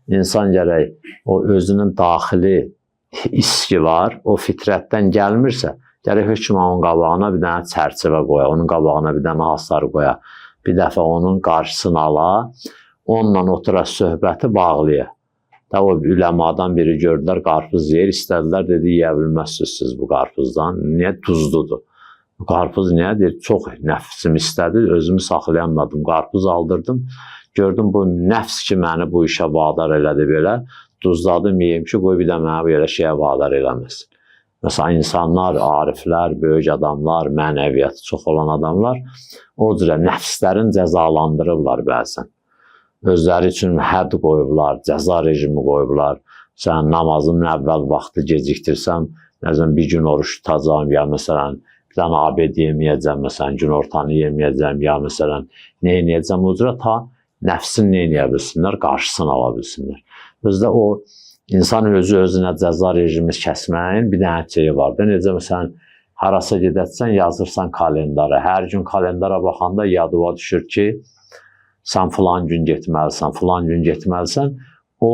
insan gərək o özünün daxili iski var, o fitrətdən gəlmirsə, gərək hökm onun qabağına bir dənə çərçivə qoya, onun qabağına bir dənə hasar qoya, bir dəfə onun qarşısını ala, onunla otura söhbəti bağlaya. Da o üləmadan biri gördülər, qarpız yeyir, istədilər, dedi, yeyə bilməzsiniz siz bu qarpızdan, niyə tuzludur? Bu qarpız niyə? Deyir, çox nəfsim istədi, özümü saxlayamadım, qarpız aldırdım, gördüm bu nəfs ki, məni bu işə vadar elədi belə, duzladım, yeyim ki, qoy bir də mənə belə şeyə vadar eləməsin. Məsələn, insanlar, ariflər, böyük adamlar, mənəviyyatı çox olan adamlar o cürə nəfslərin cəzalandırırlar bəzən. Özləri üçün hədd qoyublar, cəza rejimi qoyublar. Sən namazın əvvəl vaxtı gecikdirsəm, bir gün oruç tutacağım, ya məsələn, bir dənə abed yeməyəcəm, məsələn, gün ortanı yeməyəcəm, ya məsələn, nə yeməyəcəm, o cürə ta nəfsin nə yeməyə bilsinlər, qarşısını ala bilsinlər. Özdə o, insan özü-özünə cəza rejimi kəsməyin bir dənə şeyi var da, necə məsələn, harasa gedətsən, yazırsan kalendara, hər gün kalendara baxanda yadıva düşür ki, sən filan gün getməlisən, filan gün getməlisən, o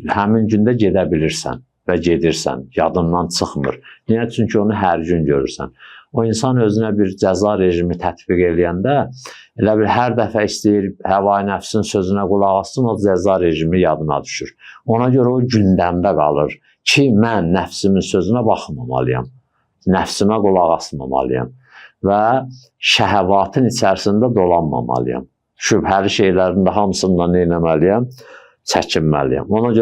həmin gündə gedə bilirsən və gedirsən, yadından çıxmır. Niyə? Çünki onu hər gün görürsən. O insan özünə bir cəza rejimi tətbiq eləyəndə, elə bir hər dəfə istəyir, həvai nəfsin sözünə qulaq assın, o cəza rejimi yadına düşür. Ona görə o gündəmdə qalır ki, mən nəfsimin sözünə baxmamalıyam, nəfsimə qulaq asmamalıyam və şəhəvatın içərisində dolanmamalıyam. Şübhəli şeylərin də hamısından nə etməliyəm? Çəkinməliyəm. Ona görə